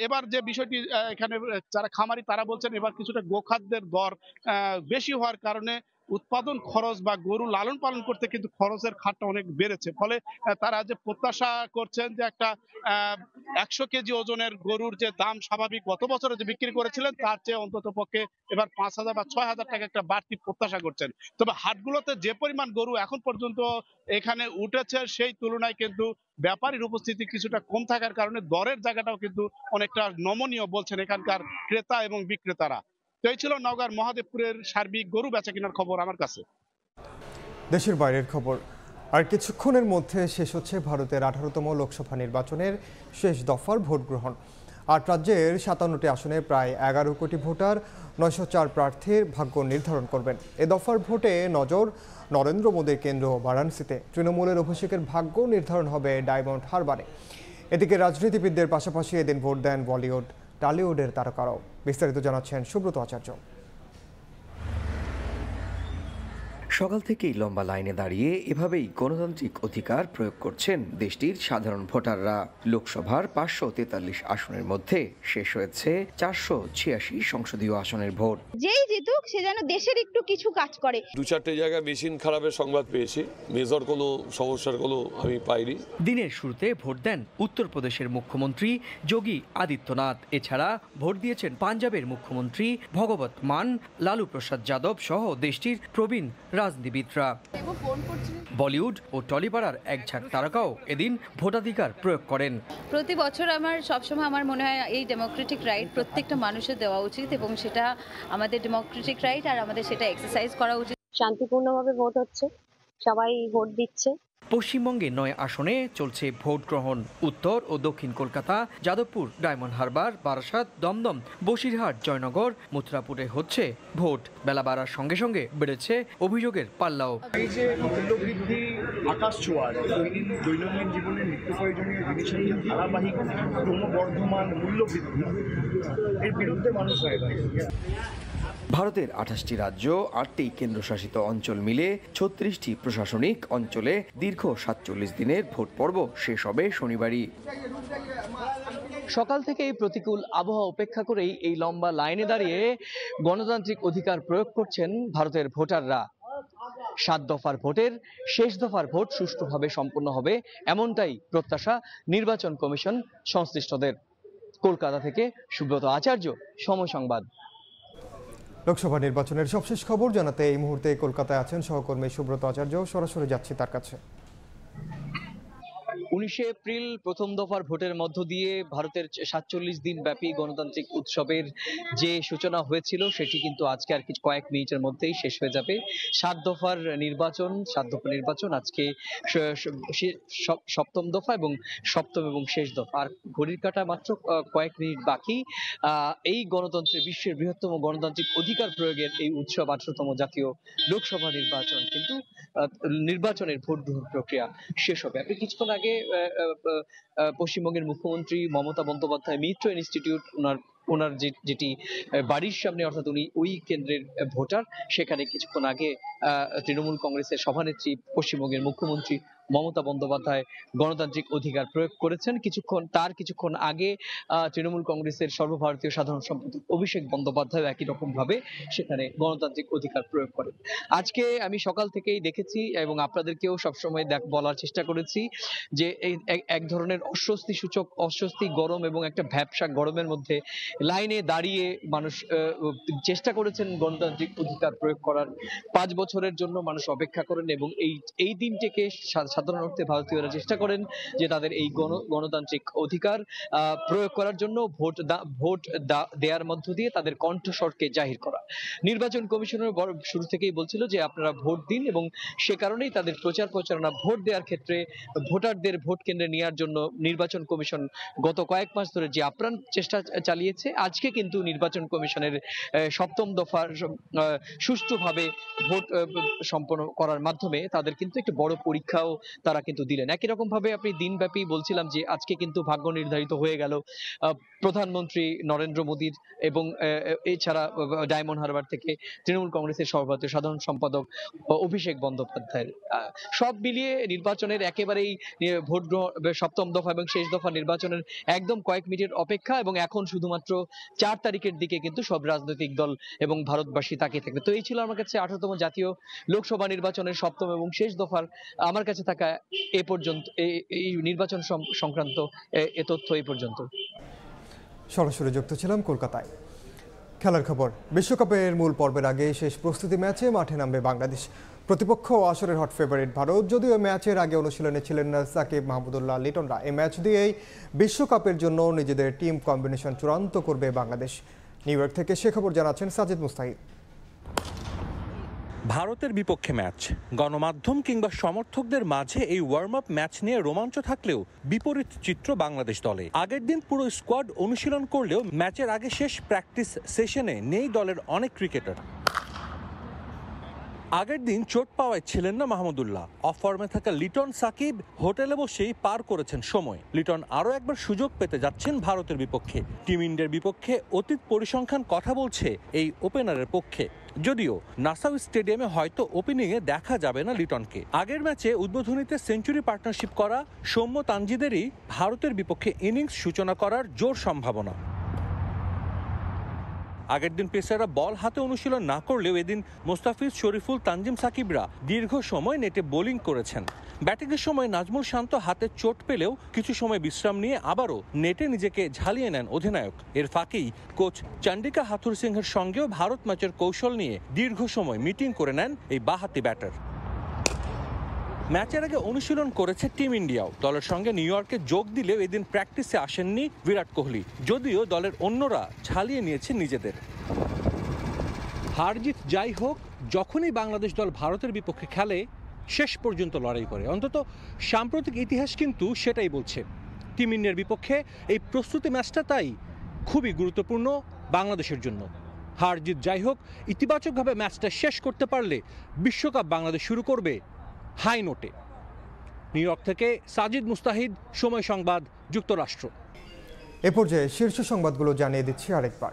এবার যে বিষয়টি এখানে যারা খামারি তারা বলছেন এবার কিছুটা গোখাদ্যের দর বেশি হওয়ার কারণে উৎপাদন খরচ বা গরু লালন পালন করতে কিন্তু খরচের খাতটা অনেক বেড়েছে। ফলে তারা যে প্রত্যাশা করছেন যে একটা 100 কেজি ওজনের গরুর যে দাম স্বাভাবিক গত বছরে যে বিক্রি করেছিলেন তার চেয়ে অন্তত পক্ষে এবার 5,000 বা 6,000 টাকা একটা বাড়তি প্রত্যাশা করছেন। তবে হাটগুলোতে যে পরিমাণ গরু এখন পর্যন্ত এখানে উঠেছে সেই তুলনায় কিন্তু ব্যাপারীর উপস্থিতি কিছুটা কম থাকার কারণে দরের জায়গাটাও কিন্তু অনেকটা নমনীয় বলছেন এখানকার ক্রেতা এবং বিক্রেতারা। তো এই ছিল নওগাঁর মহাদেবপুরের সার্বিক গরু বেচা কেনার খবর আমার কাছে। দেশের বাইরের খবর, আর কিছুক্ষণের মধ্যে শেষ হচ্ছে ভারতের 18তম লোকসভা নির্বাচনের শেষ দফার ভোট গ্রহণ। 8 রাজ্যের 57টি আসনে প্রায় 11 কোটি ভোটার 904 প্রার্থীর ভাগ্য নির্ধারণ করবেন। এ দফার ভোটে নজর নরেন্দ্র মোদীর কেন্দ্র বারাণসীতে। তৃণমূলের অভিষেকের ভাগ্য নির্ধারণ হবে ডায়মন্ড হারবারে। এদিকে রাজনীতিবিদদের পাশাপাশি এদিন ভোট দেন বলিউড টলিউডের তারকারাও। বিস্তারিত জানাচ্ছেন সুব্রত আচার্য। সকাল থেকেই লম্বা লাইনে দাঁড়িয়ে এভাবেই গণতান্ত্রিক অধিকার প্রয়োগ করছেন দেশটির সাধারণ ভোটাররা। লোকসভার 543 আসনের মধ্যে শেষ হয়েছে 486 সংসদীয় আসনের ভোট। যেই জিতুক সে যেন দেশের একটু কিছু কাজ করে। 2-4টে জায়গায় মেশিন খারাপের সংবাদ পেয়েছি, মেজর কোনো সমস্যার কোনো আমি পাইনি। দিনের শুরুতে ভোট দেন উত্তরপ্রদেশের মুখ্যমন্ত্রী যোগী আদিত্যনাথ। এছাড়া ভোট দিয়েছেন পাঞ্জাবের মুখ্যমন্ত্রী ভগবত মান, লালু প্রসাদ যাদব সহ দেশটির প্রবীণ রাজনীতিবিদরা। বলিউড ও টলিপাড়ার এক ঝাঁক তারকাও এদিন ভোটাধিকার প্রয়োগ করেন। প্রতি বছর সবসময় আমার মনে হয় এই ডেমোক্রেটিক রাইট প্রত্যেকটা মানুষের দেওয়া উচিত এবং সেটা আমাদের ডেমোক্রেটিক রাইট আর আমাদের সেটা এক্সারসাইজ করা উচিত। শান্তিপূর্ণভাবে ভোট হচ্ছে, সবাই ভোট দিচ্ছে। পশ্চিমবঙ্গে 9 আসনে চলছে ভোট গ্রহণ। উত্তর ও দক্ষিণ কলকাতা, যাদবপুর, ডায়মন্ড হারবার, বারাসাত, দমদম, বসিরহাট, জয়নগর, মথুরাপুরে হচ্ছে ভোট। বেলা বাড়ার সঙ্গে সঙ্গে বেড়েছে অভিযোগের পাল্লাও। এই যে মূল্যবৃদ্ধি আকাশ ছোঁয়ার, দৈনন্দিন জীবনের নিত্য প্রয়োজনীয় জিনিসের ধারাবাহিক ক্রমবর্ধমান মূল্যবৃদ্ধি, এর বিরুদ্ধে মানুষ হয়ে গেছে। ভারতের 28টি রাজ্য, 8টি কেন্দ্রশাসিত অঞ্চল মিলে 36টি প্রশাসনিক অঞ্চলে দীর্ঘ 47 দিনের ভোট পর্ব শেষ হবে শনিবারই। সকাল থেকে এই প্রতিকূল আবহাওয়া উপেক্ষা করেই এই লম্বা লাইনে দাঁড়িয়ে গণতান্ত্রিক অধিকার প্রয়োগ করছেন ভারতের ভোটাররা। 7 দফার ভোটের শেষ দফার ভোট সুষ্ঠুভাবে সম্পন্ন হবে এমনটাই প্রত্যাশা নির্বাচন কমিশন সংশ্লিষ্টদের। কলকাতা থেকে সুব্রত আচার্য, সময় সংবাদ। লোকসভা নির্বাচনের সবশেষ খবর জানাতে এই মুহূর্তে কলকাতায় আছেন সহকর্মী সুব্রত আচার্য। সরাসরি যাচ্ছি তার কাছে। 19 এপ্রিল প্রথম দফার ভোটের মধ্য দিয়ে ভারতের 47 দিন ব্যাপী গণতান্ত্রিক উৎসবের যে সূচনা হয়েছিল সেটি কিন্তু আজকে আর কিছু কয়েক মিনিটের মধ্যেই শেষ হয়ে যাবে। 7 দফার নির্বাচন আজকে সপ্তম দফা এবং সপ্তম এবং শেষ দফা। আর ঘড়ির কাঁটা মাত্র কয়েক মিনিট বাকি। এই গণতন্ত্রের বিশ্বের বৃহত্তম গণতান্ত্রিক অধিকার প্রয়োগের এই উৎসব 18তম জাতীয় লোকসভা নির্বাচন কিন্তু নির্বাচনের ভোট গ্রহণ প্রক্রিয়া শেষ হবে। আপনি কিছুক্ষণ আগে পশ্চিমবঙ্গের মুখ্যমন্ত্রী মমতা বন্দ্যোপাধ্যায় মিত্র ইনস্টিটিউট ওনার যেটি বাড়ির সামনে, অর্থাৎ উনি ওই কেন্দ্রের ভোটার, সেখানে কিছুক্ষণ আগে তৃণমূল কংগ্রেসের সভানেত্রী পশ্চিমবঙ্গের মুখ্যমন্ত্রী মমতা বন্দ্যোপাধ্যায় গণতান্ত্রিক অধিকার প্রয়োগ করেছেন। কিছুক্ষণ আগে তৃণমূল কংগ্রেসের সর্বভারতীয় সাধারণ সম্পাদক অভিষেক বন্দ্যোপাধ্যায় একই রকম ভাবে সেখানে গণতান্ত্রিক অধিকার প্রয়োগ করেন। আজকে আমি সকাল থেকেই দেখেছি এবং আপনাদেরকেও সবসময় বলার চেষ্টা করেছি যে এই এক ধরনের অস্বস্তি গরম এবং একটা ভ্যাপসা গরমের মধ্যে লাইনে দাঁড়িয়ে মানুষ চেষ্টা করেছেন গণতান্ত্রিক অধিকার প্রয়োগ করার। 5 বছরের জন্য মানুষ অপেক্ষা করেন এবং এই দিনটিকে সাধারণ অর্থে ভারতীয়রা চেষ্টা করেন যে তাদের এই গণতান্ত্রিক অধিকার প্রয়োগ করার জন্য ভোট দেওয়ার মধ্য দিয়ে তাদের কণ্ঠস্বরকে জাহির করা। নির্বাচন কমিশনের শুরু থেকেই বলছিল যে আপনারা ভোট দিন, এবং সে কারণেই তাদের প্রচারণা ভোট দেওয়ার ক্ষেত্রে ভোটারদের ভোট কেন্দ্রে নেওয়ার জন্য নির্বাচন কমিশন গত কয়েক মাস ধরে যে আপ্রাণ চেষ্টা চালিয়েছে। আজকে কিন্তু নির্বাচন কমিশনের 7ম দফার সুষ্ঠুভাবে ভোট সম্পন্ন করার মাধ্যমে তাদের কিন্তু একটা বড় পরীক্ষাও তারা কিন্তু দিলেন। একই রকম ভাবে আপনি দিনব্যাপী বলছিলাম যে আজকে কিন্তু ভাগ্য নির্ধারিত হয়ে গেল প্রধানমন্ত্রী নরেন্দ্র মোদীর, এবং এছাড়া ডায়মন্ড হারবার থেকে তৃণমূল কংগ্রেসের সর্বভারতীয় সাধারণ সম্পাদক অভিষেক বন্দ্যোপাধ্যায়ের। সব মিলিয়ে নির্বাচনের একেবারেই ভোট 7ম দফা এবং শেষ দফা নির্বাচনের একদম কয়েক মিনিটের অপেক্ষা, এবং এখন শুধুমাত্র 4 তারিখের দিকে কিন্তু সব রাজনৈতিক দল এবং ভারতবাসী তাকিয়ে থাকবে। তো এই ছিল আমার কাছে 18তম জাতীয় লোকসভা নির্বাচনের 7ম এবং শেষ দফার আমার কাছে থাকা এ পর্যন্ত এই নির্বাচন সংক্রান্ত এ তথ্য এই পর্যন্ত। সরাসরি যুক্ত ছিলাম কলকাতায়। খেলার খবর। বিশ্বকাপের মূল পর্বের আগে শেষ প্রস্তুতি ম্যাচে মাঠে নামবে বাংলাদেশ। প্রতিপক্ষ আসরের হট ফেভারিট ভারত। যদিও ম্যাচের আগে অনুশীলনে ছিলেন না সাকিব, মাহমুদুল্লাহ, লিটনরা। এই ম্যাচ দিয়েই বিশ্বকাপের জন্য নিজেদের টিম কম্বিনেশন চূড়ান্ত করবে বাংলাদেশ। নিউ ইয়র্ক থেকে সে খবর জানাচ্ছেন সাজিদ মুস্তাহিদ। ভারতের বিপক্ষে ম্যাচ, গণমাধ্যম কিংবা সমর্থকদের মাঝে এই ওয়ার্ম আপ ম্যাচ নিয়ে রোমাঞ্চ থাকলেও বিপরীত চিত্র বাংলাদেশ দলে। আগের দিন পুরো স্কোয়াড অনুশীলন করলেও ম্যাচের আগে শেষ প্র্যাকটিস সেশনে নেই দলের অনেক ক্রিকেটার। আগের দিন চোট পাওয়ায় ছিলেন না মাহমুদুল্লাহ। অফ ফর্মে থাকা লিটন, সাকিব হোটেলে বসেই পার করেছেন সময়। লিটন আরও একবার সুযোগ পেতে যাচ্ছেন ভারতের বিপক্ষে। টিম ইন্ডিয়ার বিপক্ষে অতীত পরিসংখ্যান কথা বলছে এই ওপেনারের পক্ষে। যদিও নাসাউ স্টেডিয়ামে হয়তো ওপেনিংয়ে দেখা যাবে না লিটনকে। আগের ম্যাচে উদ্বোধনীতে সেঞ্চুরি পার্টনারশিপ করা সৌম্য তানজিদেরই ভারতের বিপক্ষে ইনিংস সূচনা করার জোর সম্ভাবনা। আগের দিন পেসাররা বল হাতে অনুশীলন না করলেও এদিন মোস্তাফিজ, শরীফুল, তানজিম, সাকিবরা দীর্ঘ সময় নেটে বোলিং করেছেন। ব্যাটিংয়ের সময় নাজমুল শান্ত হাতে চোট পেলেও কিছু সময় বিশ্রাম নিয়ে আবারও নেটে নিজেকে ঝালিয়ে নেন অধিনায়ক। এর ফাঁকেই কোচ চন্ডিকা হাথুর সিংহের সঙ্গেও ভারত ম্যাচের কৌশল নিয়ে দীর্ঘ সময় মিটিং করে নেন এই বাঁহাতি ব্যাটার। ম্যাচের আগে অনুশীলন করেছে টিম ইন্ডিয়াও। দলের সঙ্গে নিউ ইয়র্কে যোগ দিলেও এদিন প্র্যাকটিসে আসেননি বিরাট কোহলি, যদিও দলের অন্যরা ঝালিয়ে নিয়েছে নিজেদের। হারজিত যাই হোক, যখনই বাংলাদেশ দল ভারতের বিপক্ষে খেলে শেষ পর্যন্ত লড়াই করে। অন্তত সাম্প্রতিক ইতিহাস কিন্তু সেটাই বলছে। টিম ইন্ডিয়ার বিপক্ষে এই প্রস্তুতি ম্যাচটা তাই খুবই গুরুত্বপূর্ণ বাংলাদেশের জন্য। হারজিত যাই হোক, ইতিবাচকভাবে ম্যাচটা শেষ করতে পারলে বিশ্বকাপ বাংলাদেশ শুরু করবে হাই নোটে। নিউ ইয়র্ক থেকে সাজিদ মুস্তাহিদ, সময় সংবাদ, যুক্তরাষ্ট্র। এ পর্যায়ে শীর্ষ সংবাদগুলো জানিয়ে দিচ্ছি আরেকবার।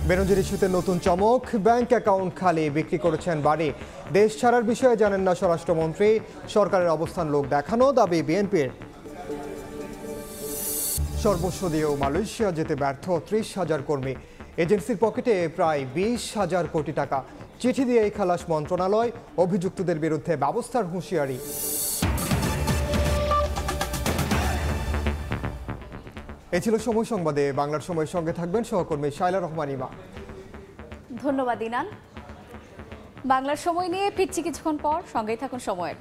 বেনজির ইস্যুতে নতুন চমক। ব্যাংক অ্যাকাউন্ট খালি, বিক্রি করেছেন বাড়ি। দেশ ছাড়ার বিষয়ে জানেন না স্বরাষ্ট্রমন্ত্রী। সরকারের অবস্থান লোক দেখানো, দাবি বিএনপির। সর্বস্ব দিয়েও মালয়েশিয়া যেতে ব্যর্থ 30,000 কর্মী। এজেন্সির পকেটে প্রায় 20,000 কোটি টাকা। চিঠি দিয়ে খালাস মন্ত্রণালয়। অভিযুক্তদের বিরুদ্ধে ব্যবস্থার হুঁশিয়ারি। এ ছিল সময় সংবাদে। বাংলার সময়ের সঙ্গে থাকবেন সহকর্মী শায়লা রহমান ইমা। ধন্যবাদ ইনান। বাংলার সময় নিয়ে ফিরছি কিছুক্ষণ পর, সঙ্গেই থাকুন সময়ের।